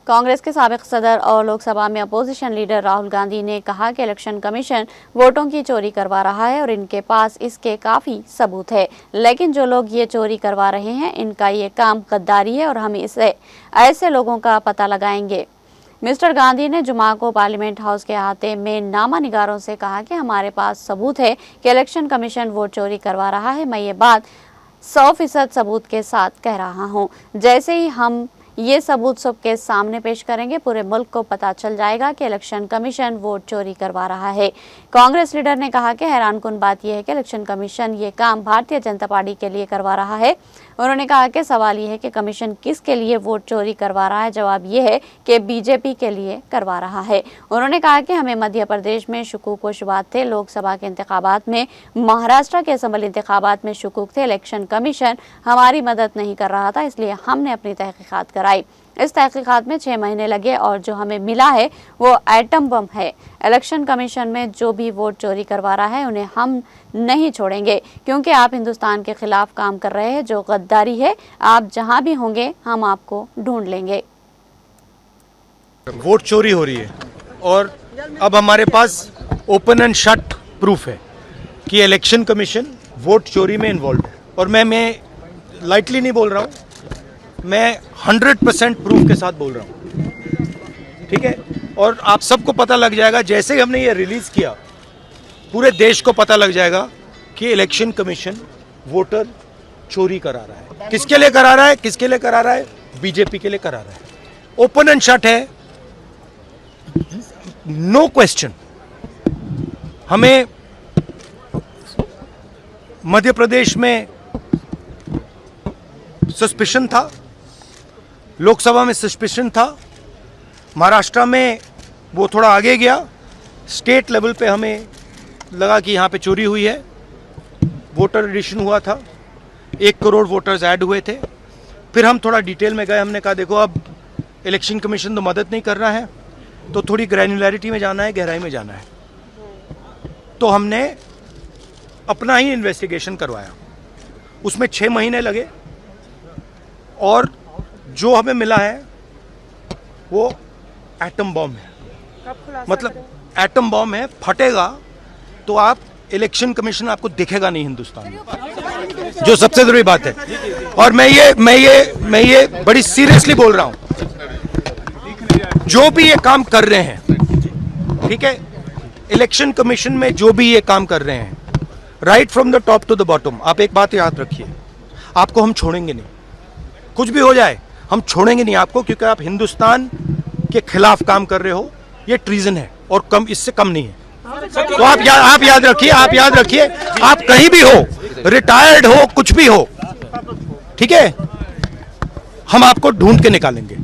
कांग्रेस के साबिक सदर और लोकसभा में अपोजिशन लीडर राहुल गांधी ने कहा कि इलेक्शन कमीशन वोटों की चोरी करवा रहा है और इनके पास इसके काफी सबूत है। लेकिन जो लोग ये चोरी करवा रहे हैं, इनका ये काम गद्दारी है और हम इसे ऐसे लोगों का पता लगाएंगे। मिस्टर गांधी ने जुमा को पार्लियामेंट हाउस के अहाते में नामा निगारों से कहा कि हमारे पास सबूत है कि इलेक्शन कमीशन वोट चोरी करवा रहा है। मैं ये बात 100% सबूत के साथ कह रहा हूँ। जैसे ही हम ये सबूत सबके सामने पेश करेंगे, पूरे मुल्क को पता चल जाएगा कि इलेक्शन कमीशन वोट चोरी करवा रहा है। कांग्रेस लीडर ने कहा कि हैरानकुन बात यह है कि इलेक्शन कमीशन ये काम भारतीय जनता पार्टी के लिए करवा रहा है। उन्होंने कहा कि सवाल यह है कि कमीशन किसके लिए वोट चोरी करवा रहा है। जवाब ये है कि बीजेपी के लिए करवा रहा है। उन्होंने कहा कि हमें मध्य प्रदेश में शकूक व शुबात थे, लोकसभा के इंतखाबात में, महाराष्ट्र के असेंबली इंतखाबात में शकूक थे। इलेक्शन कमीशन हमारी मदद नहीं कर रहा था, इसलिए हमने अपनी तहकीकात कराई। इस तहकीकात में 6 महीने लगे और जो हमें मिला है वो एटम बम है। इलेक्शन कमीशन में जो भी वोट चोरी करवा रहा है, उन्हें हम नहीं छोड़ेंगे, क्योंकि आप हिंदुस्तान के खिलाफ काम कर रहे हैं, जो गद्दारी है। आप जहां भी होंगे, हम आपको ढूंढ लेंगे। वोट चोरी हो रही है और अब हमारे पास ओपन एंड शट प्रूफ है कि इलेक्शन कमीशन वोट चोरी में इन्वॉल्व है। और मैं लाइटली नहीं बोल रहा हूँ, मैं 100% प्रूफ के साथ बोल रहा हूँ, ठीक है। और आप सबको पता लग जाएगा, जैसे ही हमने ये रिलीज किया, पूरे देश को पता लग जाएगा कि इलेक्शन कमीशन वोटर चोरी करा रहा है। किसके लिए करा रहा है? किसके लिए करा रहा है? बीजेपी के लिए करा रहा है। ओपन एंड शट है, नो क्वेश्चन। हमें मध्य प्रदेश में सस्पिशन था, लोकसभा में सस्पिशन था, महाराष्ट्र में वो थोड़ा आगे गया, स्टेट लेवल पे हमें लगा कि यहाँ पे चोरी हुई है। वोटर एडिशन हुआ था, 1 करोड़ वोटर्स ऐड हुए थे। फिर हम थोड़ा डिटेल में गए, हमने कहा देखो अब इलेक्शन कमीशन तो मदद नहीं कर रहा है, तो थोड़ी ग्रैन्युलैरिटी में जाना है, गहराई में जाना है। तो हमने अपना ही इन्वेस्टिगेशन करवाया, उसमें 6 महीने लगे और जो हमें मिला है वो एटम बॉम्ब है। मतलब एटम बॉम्ब है, फटेगा तो आप इलेक्शन कमीशन आपको दिखेगा नहीं हिंदुस्तान में, जो सबसे जरूरी बात है। और मैं ये बड़ी सीरियसली बोल रहा हूं, जो भी ये काम कर रहे हैं, ठीक है, इलेक्शन कमीशन में जो भी ये काम कर रहे हैं, right from the top to the bottom, आप एक बात याद रखिए, आपको हम छोड़ेंगे नहीं। कुछ भी हो जाए, हम छोड़ेंगे नहीं आपको, क्योंकि आप हिंदुस्तान के खिलाफ काम कर रहे हो। ये ट्रीजन है और कम, इससे कम नहीं है। तो आप याद रखिए, आप कहीं भी हो, रिटायर्ड हो, कुछ भी हो, ठीक है, हम आपको ढूंढ के निकालेंगे।